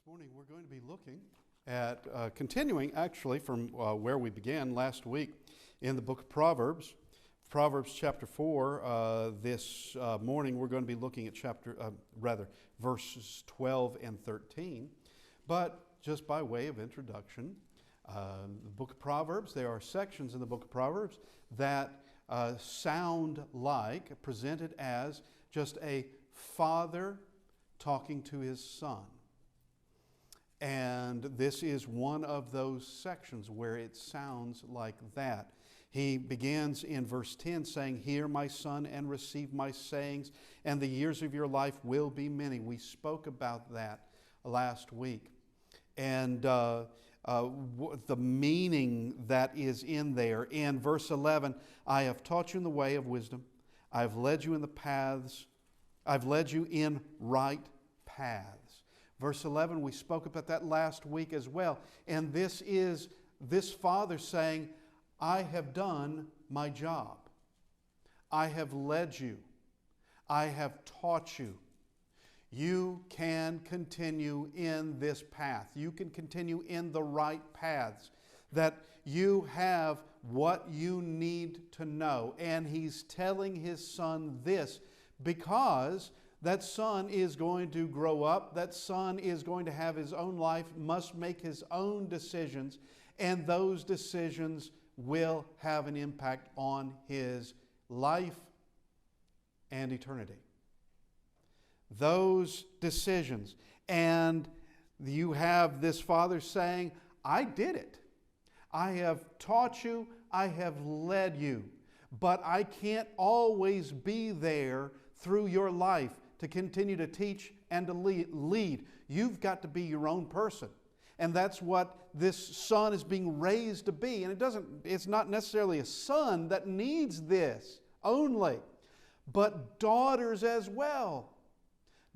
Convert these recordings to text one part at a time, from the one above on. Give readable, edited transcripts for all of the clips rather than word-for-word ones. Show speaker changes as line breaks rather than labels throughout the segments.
This morning we're going to be looking at, continuing actually from where we began last week in the book of Proverbs. Proverbs chapter 4, this morning we're going to be looking at verses 12 and 13. But just by way of introduction, the book of Proverbs, there are sections in the book of Proverbs that sound like, presented as just a father talking to his son. And this is one of those sections where it sounds like that. He begins in verse 10 saying, "Hear, my son, and receive my sayings, and the years of your life will be many." We spoke about that last week. And the meaning that is in there. In verse 11, "I have taught you in the way of wisdom. I have led you in the paths. I've led you in right paths." Verse 11, we spoke about that last week as well. And this is this father saying, I have done my job. I have led you. I have taught you. You can continue in this path. You can continue in the right paths. That you have what you need to know. And he's telling his son this because that son is going to grow up. That son is going to have his own life, must make his own decisions, and those decisions will have an impact on his life and eternity. Those decisions. And you have this father saying, I did it. I have taught you. I have led you. But I can't always be there through your life to continue to teach and to lead. You've got to be your own person. And that's what this son is being raised to be. And it's not necessarily a son that needs this only, but daughters as well.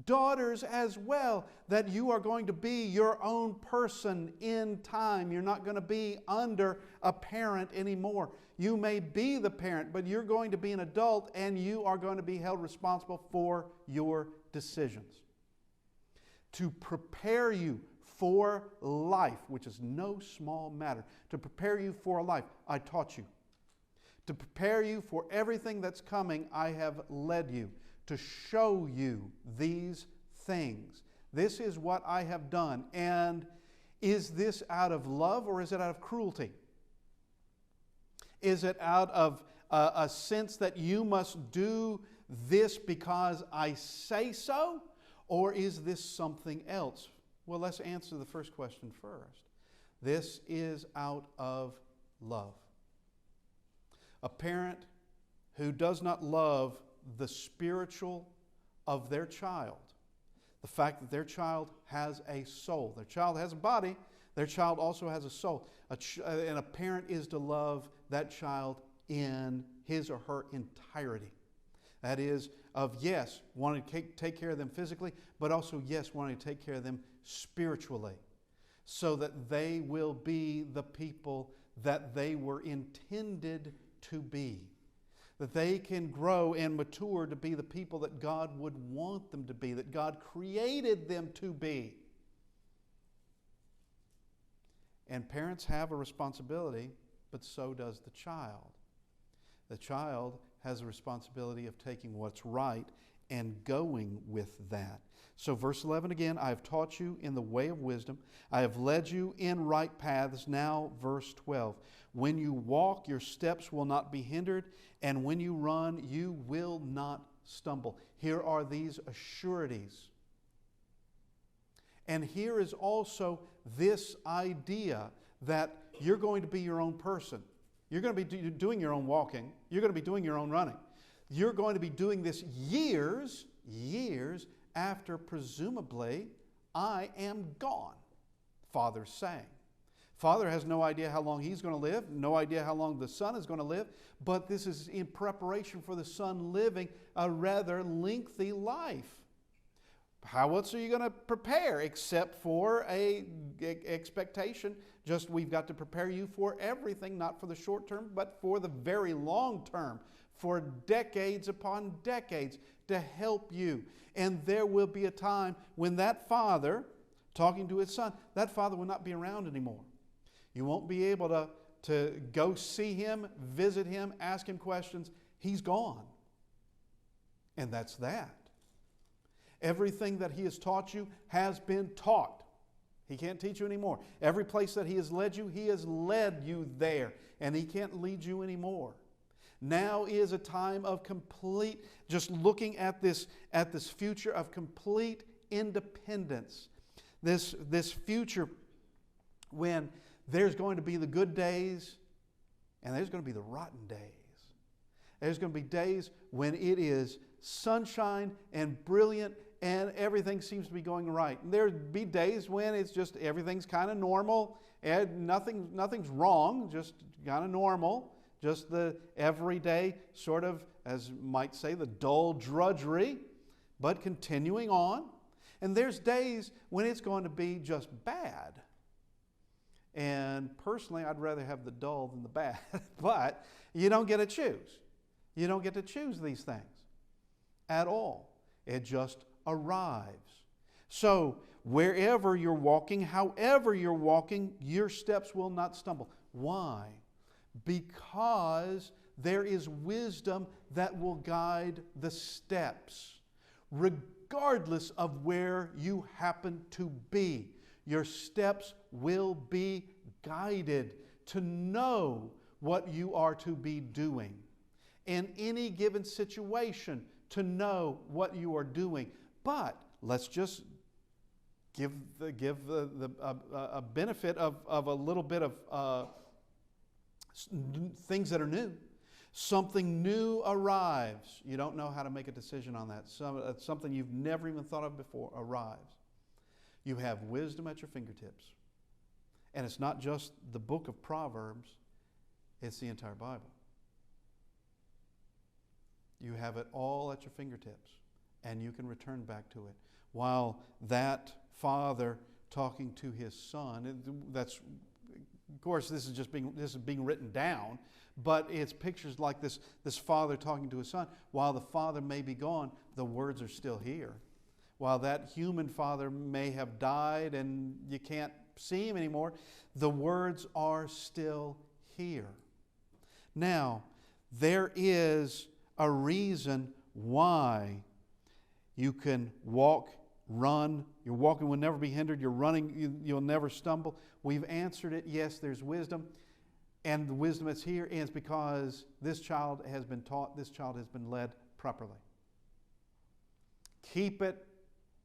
Daughters as well, that you are going to be your own person in time. You're not going to be under a parent anymore. You may be the parent, but you're going to be an adult and you are going to be held responsible for your decisions. To prepare you for life, which is no small matter. To prepare you for life, I taught you. To prepare you for everything that's coming, I have led you. To show you these things. This is what I have done. And is this out of love or is it out of cruelty? Is it out of a sense that you must do this because I say so? Or is this something else? Well, let's answer the first question first. This is out of love. A parent who does not love the spiritual of their child, the fact that their child has a soul. Their child has a body, their child also has a soul. And a parent is to love that child in his or her entirety. That is, of yes, wanting to take care of them physically, but also yes, wanting to take care of them spiritually, so that they will be the people that they were intended to be. That they can grow and mature to be the people that God would want them to be, that God created them to be. And parents have a responsibility, but so does the child. The child has a responsibility of taking what's right and going with that. So verse 11 again, I have taught you in the way of wisdom. I have led you in right paths. Now verse 12. When you walk, your steps will not be hindered, and when you run, you will not stumble. Here are these assurities. And here is also this idea that you're going to be your own person. You're going to be doing your own walking. You're going to be doing your own running. You're going to be doing this years after presumably I am gone, Father's saying. Father has no idea how long he's going to live, no idea how long the son is going to live, but this is in preparation for the son living a rather lengthy life. How else are you going to prepare except for a expectation? Just we've got to prepare you for everything, not for the short term, but for the very long term, for decades upon decades to help you. And there will be a time when that father talking to his son. That father will not be around anymore. You won't be able to go see him, visit him, ask him questions. He's gone. And that's that. Everything that he has taught you has been taught. He can't teach you anymore. Every place that he has led you there. And he can't lead you anymore. Now is a time of complete, just looking at this future of complete independence. This future when there's going to be the good days and there's going to be the rotten days. There's going to be days when it is sunshine and brilliant and everything seems to be going right. And there'll be days when it's just everything's kind of normal and nothing's wrong, just kind of normal. Just the everyday sort of, as might say, the dull drudgery, but continuing on. And there's days when it's going to be just bad. And personally, I'd rather have the dull than the bad. But you don't get to choose. You don't get to choose these things at all. It just arrives. So wherever you're walking, however you're walking, your steps will not stumble. Why? Because there is wisdom that will guide the steps. Regardless of where you happen to be, your steps will be guided to know what you are to be doing. In any given situation, to know what you are doing. But let's just give a benefit of a little bit of things that are new. Something new arrives. You don't know how to make a decision on that. Something you've never even thought of before arrives. You have wisdom at your fingertips. And it's not just the book of Proverbs, it's the entire Bible. You have it all at your fingertips, and you can return back to it. While that father talking to his son, that's, of course, this is being written down, but it's pictures like this father talking to his son. While the father may be gone, the words are still here. While that human father may have died and you can't see him anymore, the words are still here. Now, there is a reason why you can walk, run. Your walking will never be hindered. Your running, you'll never stumble. We've answered it. Yes, there's wisdom. And the wisdom that's here is because this child has been taught, this child has been led properly. Keep it,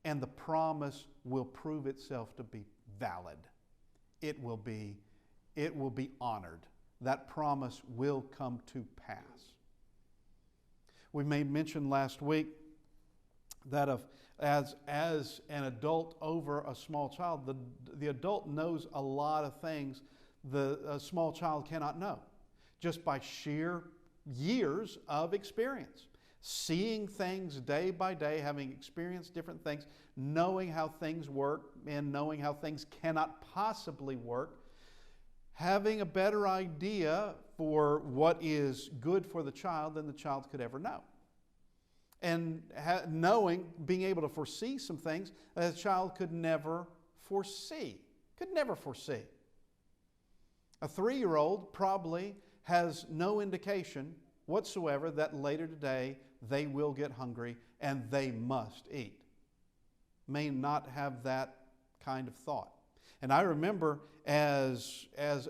and the promise will prove itself to be valid. It will be honored. That promise will come to pass. We made mention last week that as an adult over a small child, the adult knows a lot of things a small child cannot know, just by sheer years of experience. Seeing things day by day, having experienced different things, knowing how things work and knowing how things cannot possibly work, having a better idea for what is good for the child than the child could ever know. And knowing, being able to foresee some things that a child could never foresee. A 3-year-old probably has no indication whatsoever that later today they will get hungry and they must eat. May not have that kind of thought. And I remember as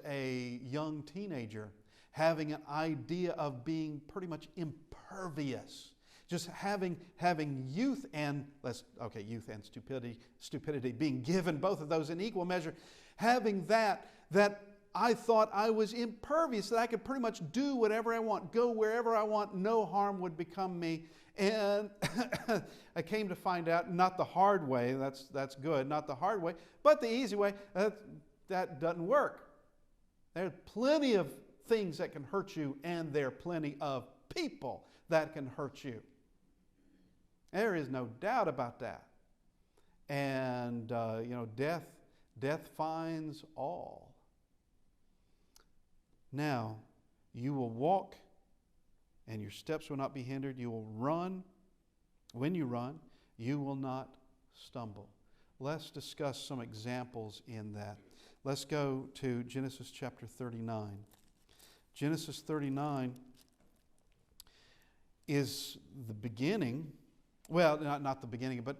a young teenager having an idea of being pretty much impervious. Just having youth and youth and stupidity being given both of those in equal measure, having that I thought I was impervious, that I could pretty much do whatever I want, go wherever I want, no harm would become me. And I came to find out, not the hard way, that's good, not the hard way, but the easy way, that doesn't work. There are plenty of things that can hurt you, and there are plenty of people that can hurt you. There is no doubt about that. And, death finds all. Now, you will walk and your steps will not be hindered. You will run. When you run, you will not stumble. let's discuss some examples in that. Let's go to Genesis chapter 39. Genesis 39 is the beginning, well, not the beginning, but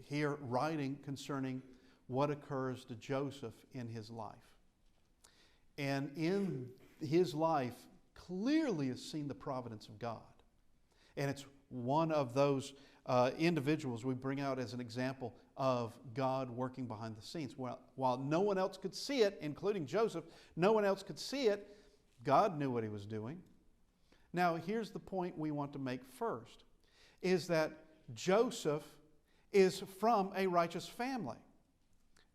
here writing concerning what occurs to Joseph in his life. And in his life clearly is seen the providence of God. And it's one of those individuals we bring out as an example of God working behind the scenes. While no one else could see it, including Joseph, no one else could see it, God knew what he was doing. Now, here's the point we want to make first, is that Joseph is from a righteous family.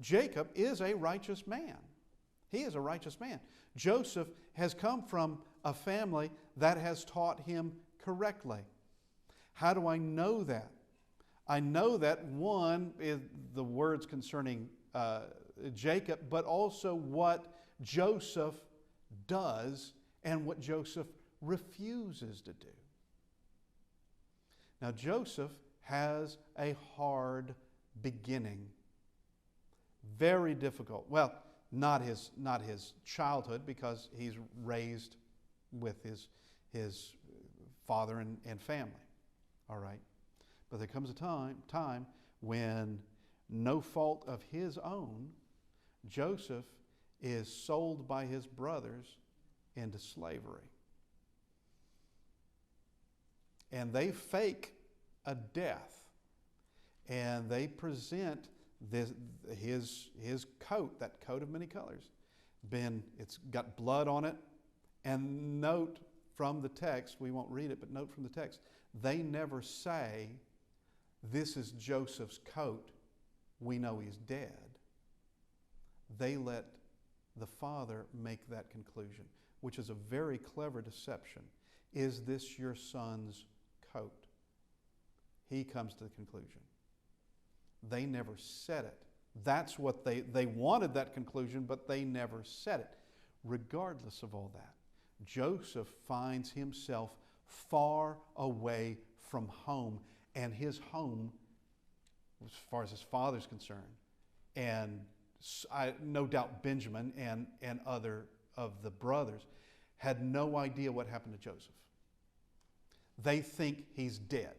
Jacob is a righteous man. He is a righteous man. Joseph has come from a family that has taught him correctly. How do I know that? I know that, one, is the words concerning Jacob, but also what Joseph does and what Joseph refuses to do. Now, Joseph has a hard beginning. Very difficult. Well, not his childhood, because he's raised with his father and family. All right. But there comes a time when, no fault of his own, Joseph is sold by his brothers into slavery. And they fake a death, and they present his coat, that coat of many colors. It's got blood on it, and note from the text, we won't read it, but note from the text, they never say, "This is Joseph's coat, we know he's dead." They let the father make that conclusion, which is a very clever deception. Is this your son's coat? He comes to the conclusion. They never said it. That's what they wanted, that conclusion, but they never said it. Regardless of all that, Joseph finds himself far away from home, and his home, as far as his father's concerned, and no doubt Benjamin and other of the brothers, had no idea what happened to Joseph. They think he's dead.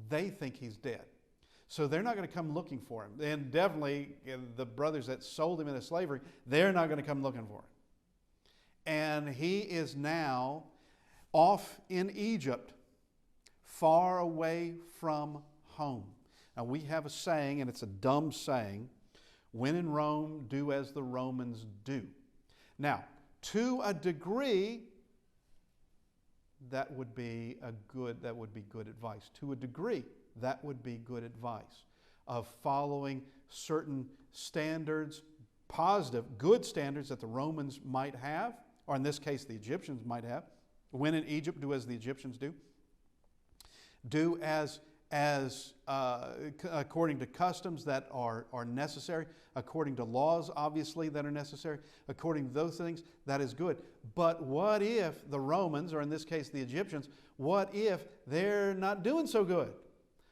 They think he's dead. So they're not going to come looking for him. And definitely the brothers that sold him into slavery, they're not going to come looking for him. And he is now off in Egypt, far away from home. Now we have a saying, and it's a dumb saying, "When in Rome, do as the Romans do." Now, to a degree, that would be good advice. To a degree, that would be good advice of following certain standards, positive, good standards that the Romans might have, or in this case, the Egyptians might have. When in Egypt, do as the Egyptians do. Do as according to customs that are necessary, according to laws, obviously, that are necessary, according to those things, that is good. But what if the Romans, or in this case the Egyptians, what if they're not doing so good?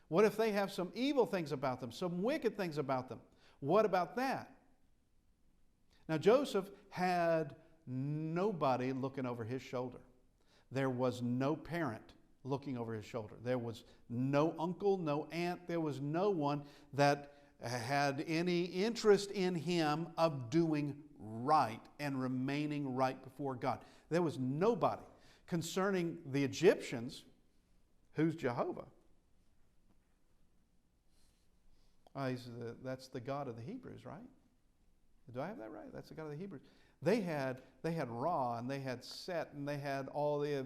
What if they have some evil things about them, some wicked things about them? What about that? Now, Joseph had nobody looking over his shoulder. There was no parent looking over his shoulder. There was no uncle, no aunt. There was no one that had any interest in him of doing right and remaining right before God. There was nobody. Concerning the Egyptians, who's Jehovah? That's the God of the Hebrews, right? Do I have that right? That's the God of the Hebrews. They had Ra, and they had Set, and they had all the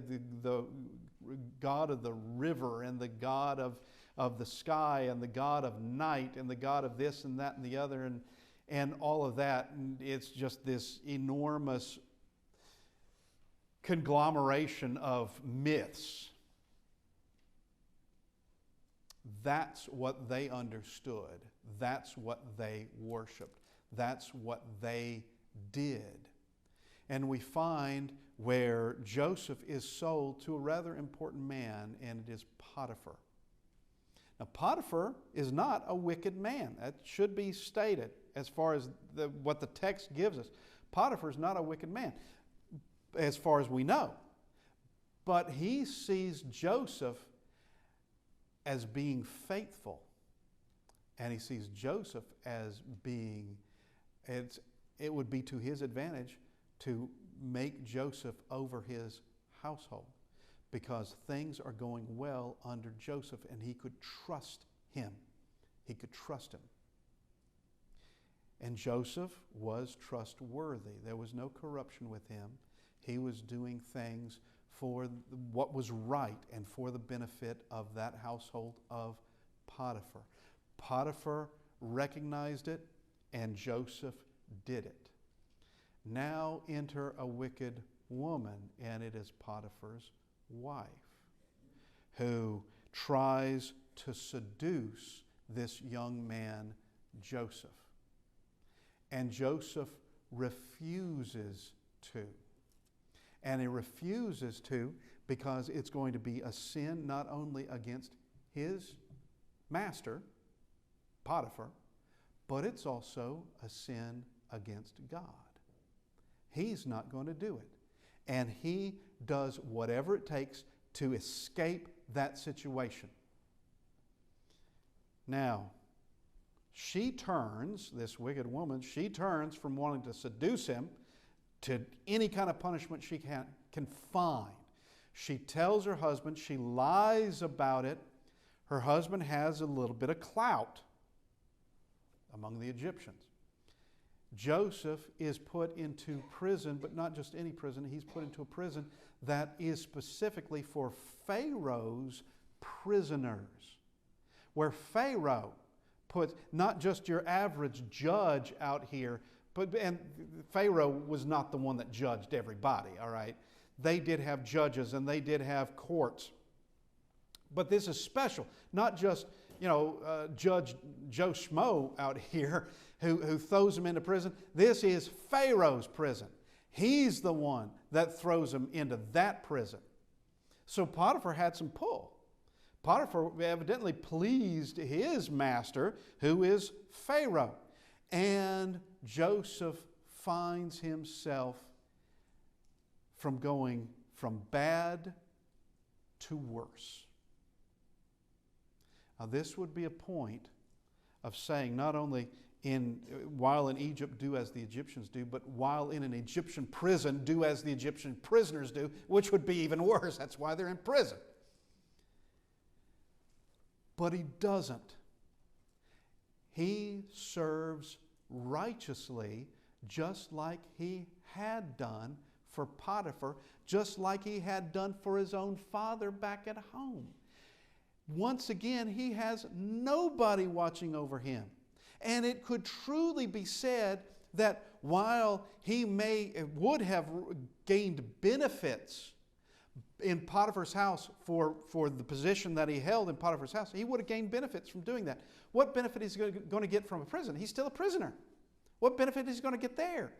God of the river, and the God of the sky, and the God of night, and the God of this and that and the other, and all of that. And it's just this enormous conglomeration of myths. That's what they understood. That's what they worshiped. That's what they did. And we find where Joseph is sold to a rather important man, and it is Potiphar. Now, Potiphar is not a wicked man. That should be stated as far as what the text gives us. Potiphar is not a wicked man, as far as we know. But he sees Joseph as being faithful. And he sees Joseph as being, it would be to his advantage to make Joseph over his household, because things are going well under Joseph and he could trust him. He could trust him. And Joseph was trustworthy. There was no corruption with him. He was doing things for what was right and for the benefit of that household of Potiphar. Potiphar recognized it, and Joseph did it. Now enter a wicked woman, and it is Potiphar's wife, who tries to seduce this young man, Joseph. And Joseph refuses to. And he refuses to because it's going to be a sin not only against his master, Potiphar, but it's also a sin against God. He's not going to do it. And he does whatever it takes to escape that situation. Now, this wicked woman, she turns from wanting to seduce him to any kind of punishment she can find. She tells her husband, she lies about it. Her husband has a little bit of clout among the Egyptians. Joseph is put into prison, but not just any prison. He's put into a prison that is specifically for Pharaoh's prisoners, where Pharaoh puts not just your average judge out here, and Pharaoh was not the one that judged everybody, all right? They did have judges and they did have courts. But this is special, not just, Judge Joe Schmo out here who throws him into prison. This is Pharaoh's prison. He's the one that throws him into that prison. So Potiphar had some pull. Potiphar evidently pleased his master, who is Pharaoh. And Joseph finds himself from going from bad to worse. Now, this would be a point of saying not only while in Egypt, do as the Egyptians do, but while in an Egyptian prison, do as the Egyptian prisoners do, which would be even worse. That's why they're in prison. But he doesn't. He serves righteously, just like he had done for Potiphar, just like he had done for his own father back at home. Once again, he has nobody watching over him. And it could truly be said that while he would have gained benefits in Potiphar's house for the position that he held in Potiphar's house, he would have gained benefits from doing that. What benefit is he going to get from a prison? He's still a prisoner. What benefit is he going to get there?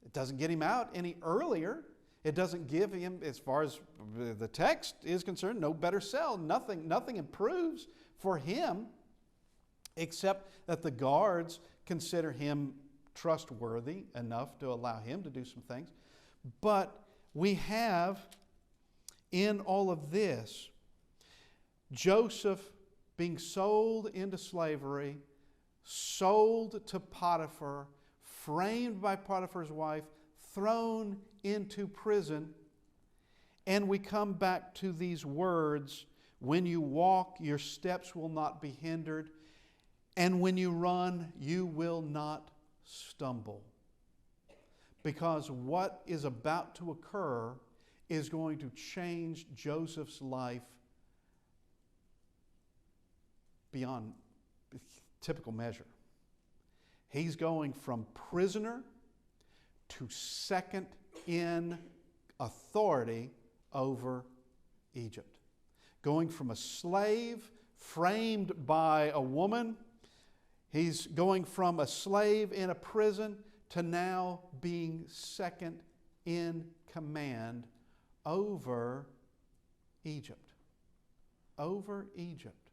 It doesn't get him out any earlier. It doesn't give him, as far as the text is concerned, no better cell. Nothing improves for him, except that the guards consider him trustworthy enough to allow him to do some things. But we have in all of this Joseph being sold into slavery, sold to Potiphar, framed by Potiphar's wife, thrown into prison. And we come back to these words, when you walk, your steps will not be hindered, and when you run, you will not stumble. Because what is about to occur is going to change Joseph's life beyond typical measure. He's going from prisoner to second in authority over Egypt. Going from a slave framed by a woman, he's going from a slave in a prison to now being second in command over Egypt. Over Egypt.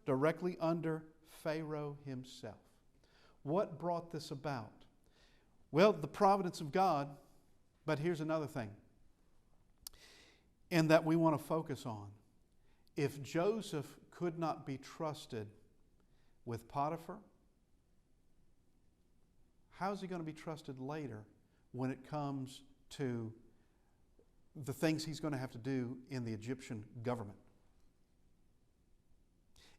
directly under Pharaoh himself. What brought this about? Well, the providence of God, but here's another thing, and that we want to focus on. If Joseph could not be trusted with Potiphar, how is he going to be trusted later when it comes to the things he's going to have to do in the Egyptian government?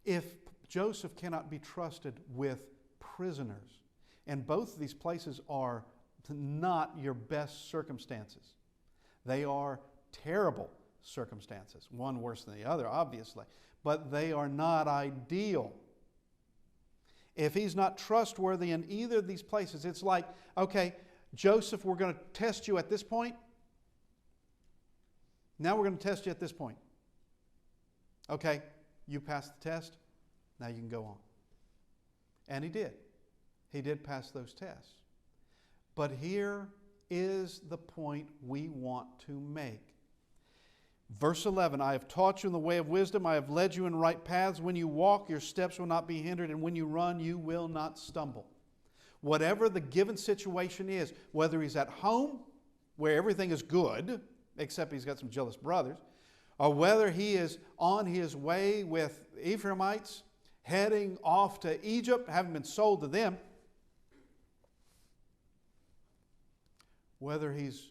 If Joseph cannot be trusted with prisoners, and both of these places are not your best circumstances. They are terrible circumstances, one worse than the other, obviously, but they are not ideal. If he's not trustworthy in either of these places, it's like, okay, Joseph, we're going to test you at this point. Now we're going to test you at this point. Okay, you passed the test. Now you can go on. And he did. He did pass those tests. But here is the point we want to make. Verse 11, I have taught you in the way of wisdom. I have led you in right paths. When you walk, your steps will not be hindered. And when you run, you will not stumble. Whatever the given situation is, whether he's at home, where everything is good, except he's got some jealous brothers, or whether he is on his way with Ephraimites, heading off to Egypt, having been sold to them, whether he's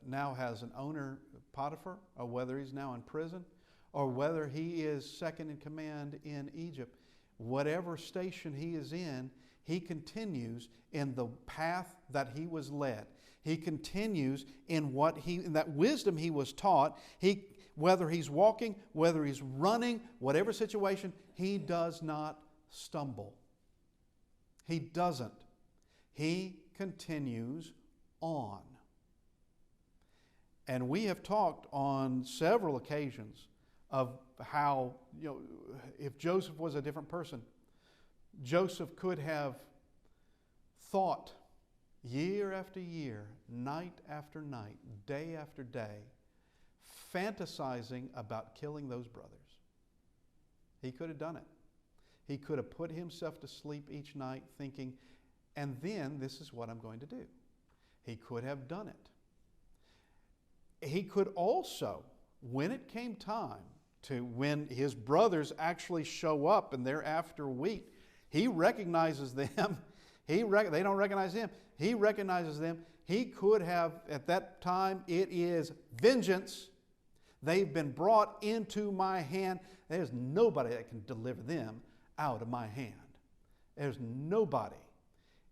now has an owner, Potiphar, or whether he's now in prison, or whether he is second in command in Egypt, whatever station he is in, he continues in the path that he was led. He continues in that wisdom he was taught. Whether he's walking, whether he's running, whatever situation, he does not stumble. He doesn't. He continues on. And we have talked on several occasions of how, if Joseph was a different person, Joseph could have thought year after year, night after night, day after day, fantasizing about killing those brothers. He could have done it. He could have put himself to sleep each night thinking, and then this is what I'm going to do. He could have done it. He could also, when it came time when his brothers actually show up and they're after wheat, he recognizes them. They don't recognize him. He recognizes them. He could have, at that time, it is vengeance. They've been brought into my hand. There's nobody that can deliver them out of my hand. There's nobody.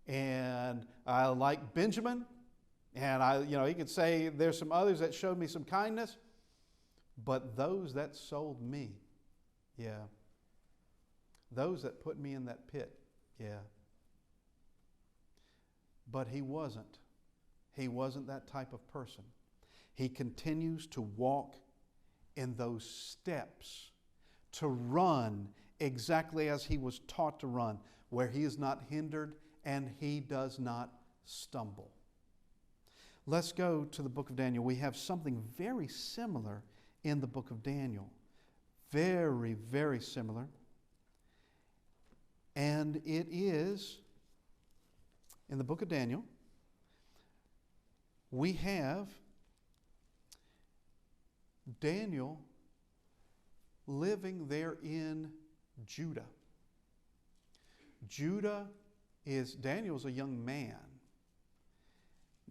And I like Benjamin. And he could say there's some others that showed me some kindness, but those that sold me, yeah. Those that put me in that pit, yeah. But he wasn't. He wasn't that type of person. He continues to walk in those steps, to run exactly as he was taught to run, where he is not hindered and he does not stumble. Let's go to the book of Daniel. We have something very similar in the book of Daniel. Very, very similar. And it is, in the book of Daniel, we have Daniel living there in Judah. Daniel's a young man.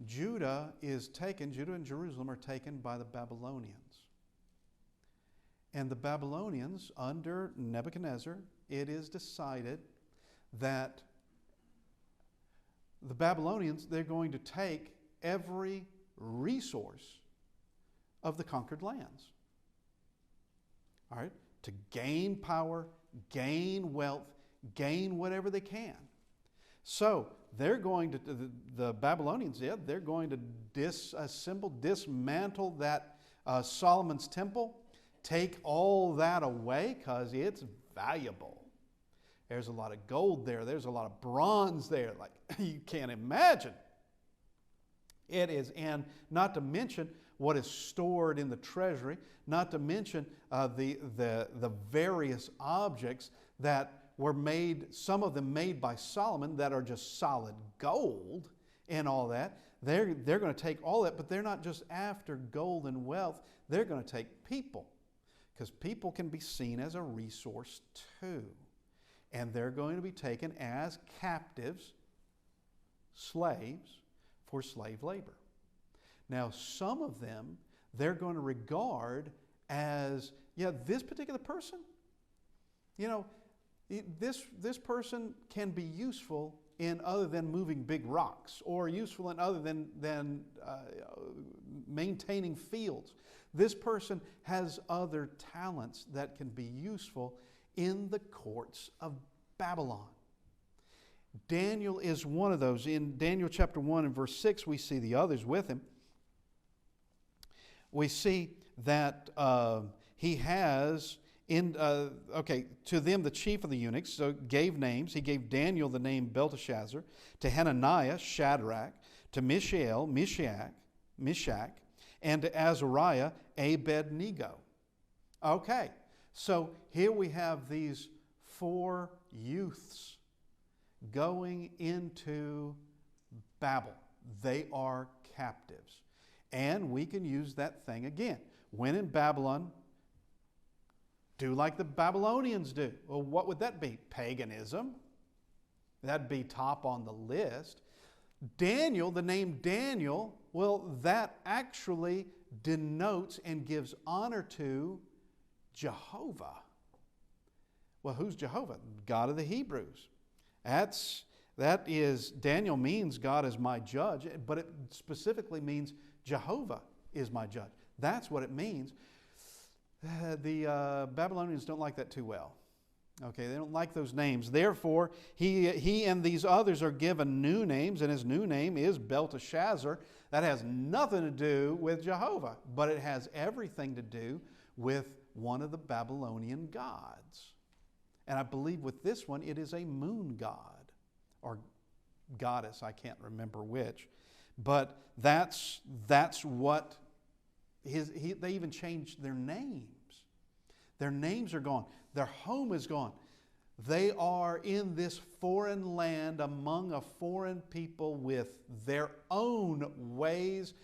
Judah and Jerusalem are taken by the Babylonians. And the Babylonians, under Nebuchadnezzar, it is decided that the Babylonians, they're going to take every resource of the conquered lands. All right? To gain power, gain wealth, gain whatever they can. So, they're going to, the Babylonians, they're going to dismantle that Solomon's temple, take all that away because it's valuable. There's a lot of gold there. There's a lot of bronze there, like you can't imagine. It is, and not to mention what is stored in the treasury, not to mention the various objects that were made, some of them made by Solomon that are just solid gold and all that. They're going to take all that, but they're not just after gold and wealth. They're going to take people, because people can be seen as a resource too. And they're going to be taken as captives, slaves, for slave labor. Now, some of them, they're going to regard as, yeah, this particular person, you know, this person can be useful in other than moving big rocks, or useful in other than maintaining fields. This person has other talents that can be useful in the courts of Babylon. Daniel is one of those. In Daniel chapter 1 and verse 6, we see the others with him. We see that he has, to them the chief of the eunuchs so gave names. He gave Daniel the name Belteshazzar, to Hananiah, Shadrach, to Mishael, Meshach, and to Azariah, Abednego. Okay, so here we have these 4 youths going into Babel. They are captives. And we can use that thing again. When in Babylon, do like the Babylonians do. Well, what would that be? Paganism. That'd be top on the list. Daniel, the name Daniel, well, that actually denotes and gives honor to Jehovah. Well, who's Jehovah? God of the Hebrews. That is, Daniel means God is my judge, but it specifically means Jehovah is my judge. That's what it means. The Babylonians don't like that too well. Okay, they don't like those names. Therefore, he and these others are given new names, and his new name is Belteshazzar. That has nothing to do with Jehovah, but it has everything to do with one of the Babylonian gods. And I believe with this one, it is a moon god or goddess. I can't remember which. But that's what they even changed their names. Their names are gone. Their home is gone. They are in this foreign land among a foreign people with their own ways.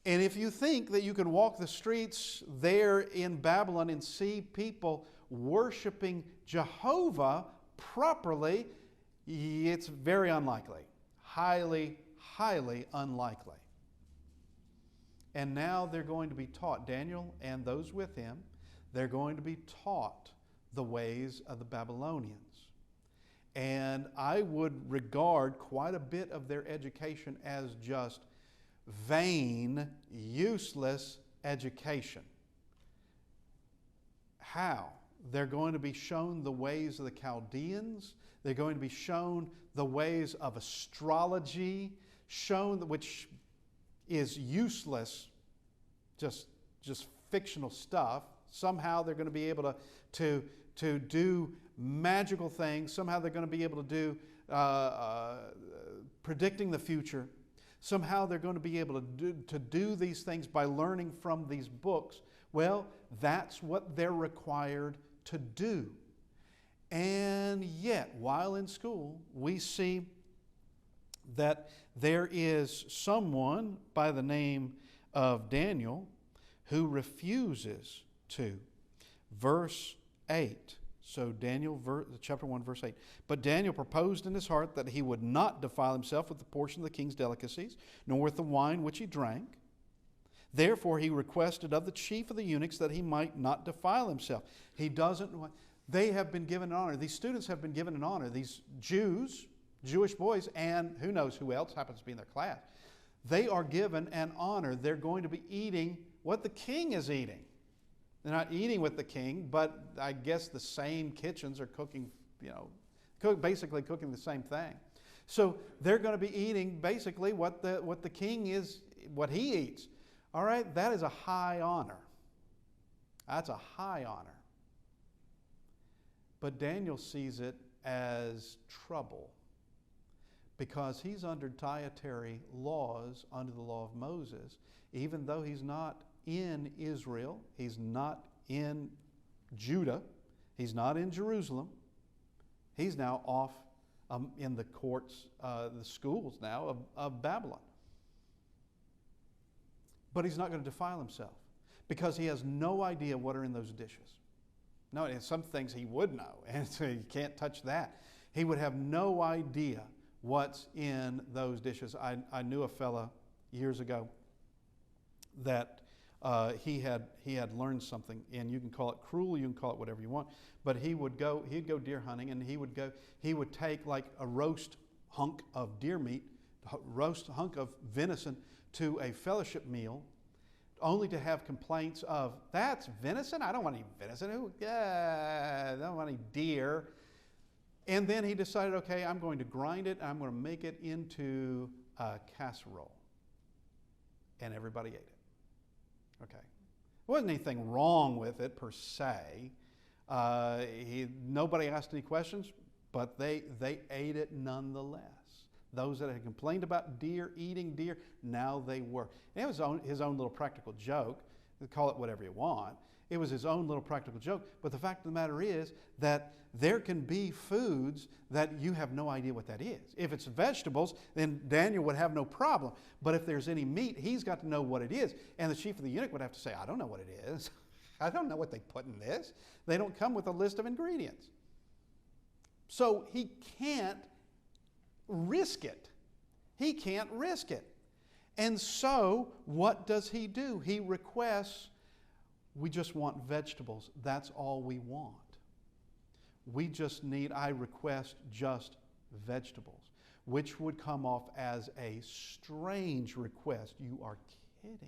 And if you think that you can walk the streets there in Babylon and see people worshiping Jehovah properly, it's very unlikely. Highly, highly unlikely. And now they're going to be taught, Daniel and those with him, they're going to be taught the ways of the Babylonians. And I would regard quite a bit of their education as just vain, useless education. How? They're going to be shown the ways of the Chaldeans. They're going to be shown the ways of astrology, shown which is useless, just fictional stuff. Somehow they're going to be able to do magical things. Somehow they're going to be able to do predicting the future. Somehow they're going to be able to do these things by learning from these books. Well, that's what they're required to do. And yet, while in school, we see that there is someone by the name of Daniel who refuses to. Verse 8. So Daniel, chapter 1, verse 8. But Daniel proposed in his heart that he would not defile himself with the portion of the king's delicacies, nor with the wine which he drank. Therefore he requested of the chief of the eunuchs that he might not defile himself. He doesn't want... They have been given an honor. These students have been given an honor. These Jewish boys, and who knows who else happens to be in their class. They are given an honor. They're going to be eating what the king is eating. They're not eating with the king, but I guess the same kitchens are cooking, basically cooking the same thing. So they're going to be eating basically what the king is, what he eats. All right, that is a high honor. That's a high honor. But Daniel sees it as trouble because he's under dietary laws under the law of Moses, even though he's not in Israel, he's not in Judah, he's not in Jerusalem. He's now off in the courts, the schools now of Babylon. But he's not going to defile himself because he has no idea what are in those dishes. No, and some things he would know, and so you can't touch that. He would have no idea what's in those dishes. I knew a fella years ago that he had learned something, and you can call it cruel, you can call it whatever you want, but he'd go deer hunting, and he would take like a roast hunk of deer meat, roast hunk of venison to a fellowship meal, only to have complaints of, that's venison? I don't want any venison. I don't want any deer. And then he decided, okay, I'm going to grind it, and I'm going to make it into a casserole. And everybody ate it. Okay. There wasn't anything wrong with it per se. Nobody asked any questions, but they ate it nonetheless. Those that had complained about deer, eating deer, now they were. And it was his own little practical joke. Call it whatever you want. It was his own little practical joke. But the fact of the matter is that there can be foods that you have no idea what that is. If it's vegetables, then Daniel would have no problem. But if there's any meat, he's got to know what it is. And the chief of the eunuch would have to say, I don't know what it is. I don't know what they put in this. They don't come with a list of ingredients. So he can't risk it. He can't risk it. And so what does he do? He requests, we just want vegetables. That's all we want. I request just vegetables, which would come off as a strange request. You are kidding me.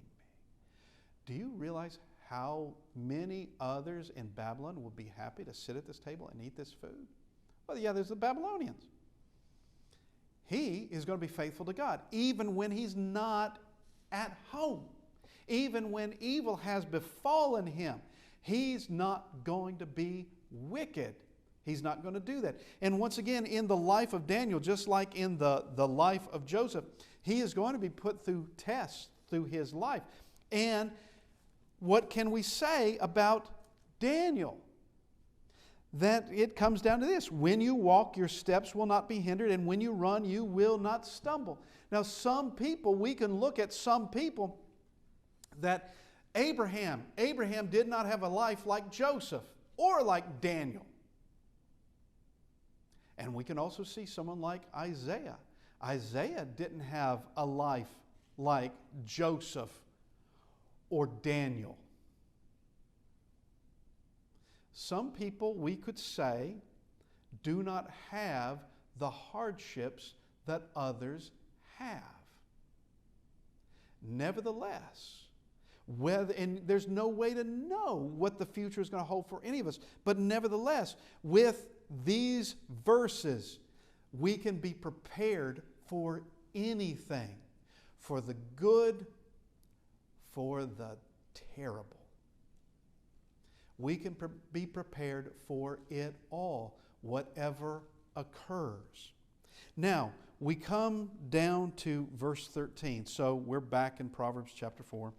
Do you realize how many others in Babylon would be happy to sit at this table and eat this food? Well, yeah, there's the Babylonians. He is going to be faithful to God, even when he's not at home. Even when evil has befallen him, he's not going to be wicked. He's not going to do that. And once again, in the life of Daniel, just like in the life of Joseph, he is going to be put through tests through his life. And what can we say about Daniel? That it comes down to this: when you walk, your steps will not be hindered, and when you run, you will not stumble. Now, some people, we can look at some people that Abraham did not have a life like Joseph or like Daniel. And we can also see someone like Isaiah. Isaiah didn't have a life like Joseph or Daniel. Some people, we could say, do not have the hardships that others have. Nevertheless, and there's no way to know what the future is going to hold for any of us, but nevertheless, with these verses, we can be prepared for anything, for the good, for the terrible. We can be prepared for it all, whatever occurs. Now, we come down to verse 13. So we're back in Proverbs chapter 4,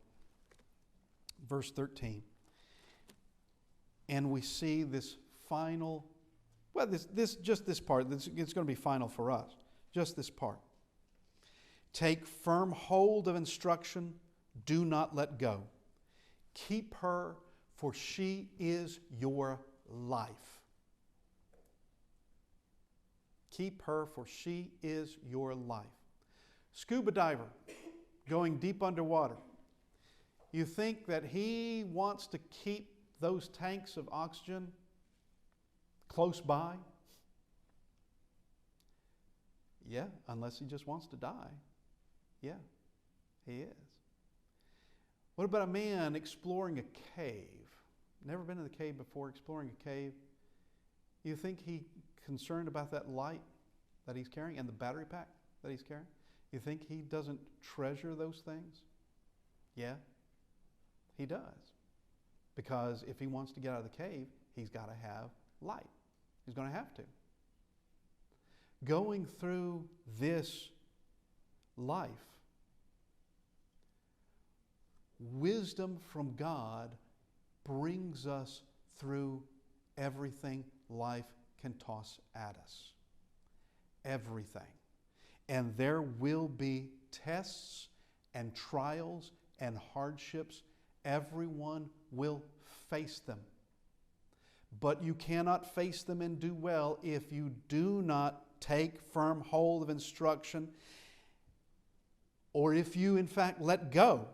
verse 13. And we see this final, just this part. It's going to be final for us. Just this part. Take firm hold of instruction. Do not let go. Keep her, for she is your life. Keep her, for she is your life. Scuba diver, going deep underwater. You think that he wants to keep those tanks of oxygen close by? Yeah, unless he just wants to die. Yeah, he is. What about a man exploring a cave? Never been in the cave before, exploring a cave. You think he's concerned about that light that he's carrying and the battery pack that he's carrying? You think he doesn't treasure those things? Yeah, he does. Because if he wants to get out of the cave, he's got to have light. He's going to have to. going through this life, wisdom from God brings us through everything life can toss at us. Everything. And there will be tests and trials and hardships. Everyone will face them. But you cannot face them and do well if you do not take firm hold of instruction, or if you, in fact, let go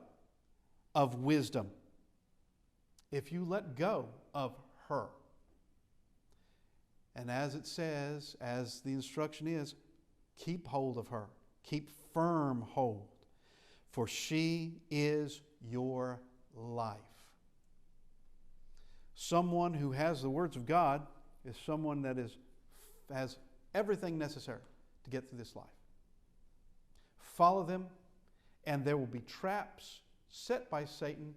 of wisdom. If you let go of her. And as it says, as the instruction is, keep hold of her. Keep firm hold. For she is your life. Someone who has the words of God is someone that has everything necessary to get through this life. Follow them, and there will be traps set by Satan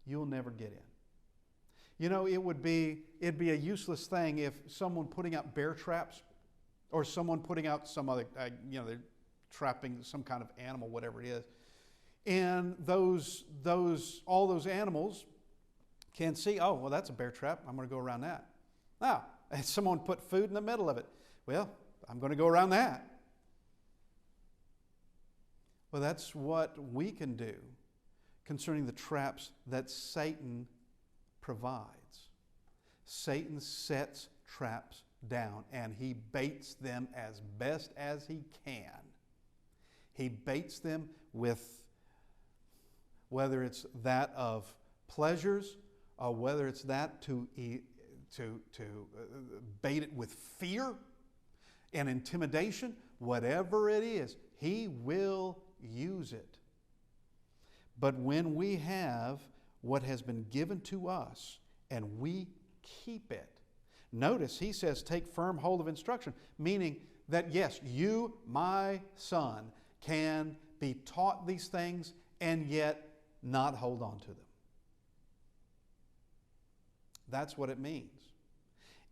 you'll never get in. You know, it'd be a useless thing if someone putting out bear traps, or someone putting out some other, they're trapping some kind of animal, whatever it is, and all those animals can see, oh, well, that's a bear trap. I'm going to go around that. Now, if someone put food in the middle of it, well, I'm going to go around that. Well, that's what we can do concerning the traps that Satan provides. Satan sets traps down, and he baits them as best as he can. He baits them with, whether it's that of pleasures, or whether it's that to bait it with fear and intimidation, whatever it is, he will use it. But when we have what has been given to us and we keep it, notice he says take firm hold of instruction, meaning that yes, you, my son, can be taught these things and yet not hold on to them. That's what it means.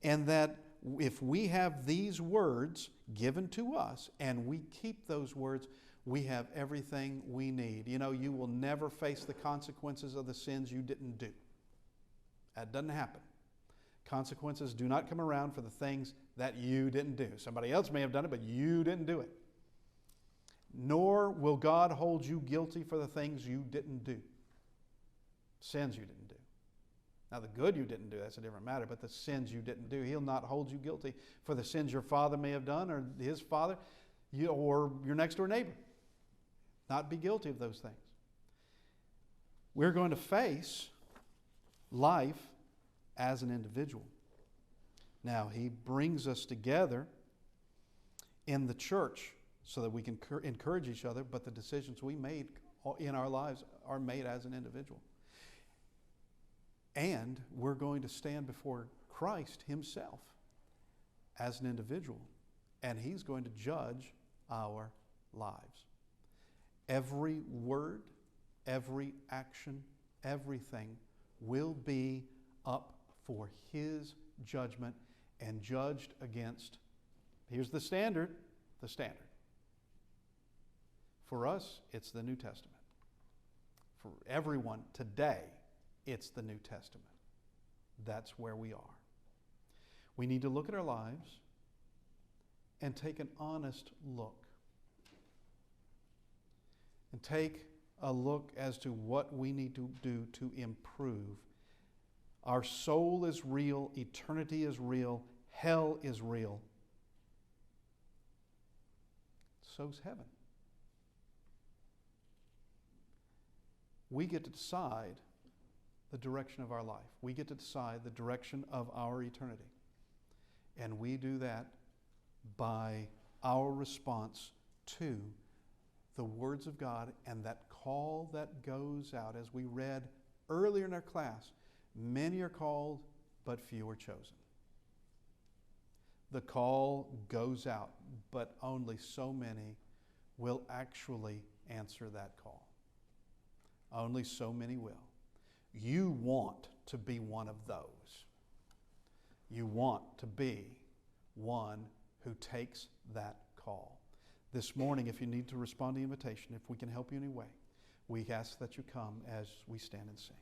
And that if we have these words given to us and we keep those words, we have everything we need. You know, you will never face the consequences of the sins you didn't do. That doesn't happen. Consequences do not come around for the things that you didn't do. Somebody else may have done it, but you didn't do it. Nor will God hold you guilty for the things you didn't do. Sins you didn't do. Now, the good you didn't do, that's a different matter, but the sins you didn't do, he'll not hold you guilty for the sins your father may have done, or his father, or your next door neighbor. Not be guilty of those things. We're going to face life as an individual. Now, he brings us together in the church so that we can encourage each other, but the decisions we made in our lives are made as an individual. And we're going to stand before Christ himself as an individual, and he's going to judge our lives. Every word, every action, everything will be up for his judgment and judged against, here's the standard. For us, it's the New Testament. For everyone today, it's the New Testament. That's where we are. We need to look at our lives and take an honest look. And take a look as to what we need to do to improve. Our soul is real. Eternity is real. Hell is real. So's heaven. We get to decide the direction of our life. We get to decide the direction of our eternity. And we do that by our response to the words of God and that call that goes out. As we read earlier in our class, many are called, but few are chosen. The call goes out, but only so many will actually answer that call. Only so many will. You want to be one of those. You want to be one who takes that call. This morning, if you need to respond to the invitation, if we can help you in any way, we ask that you come as we stand and sing.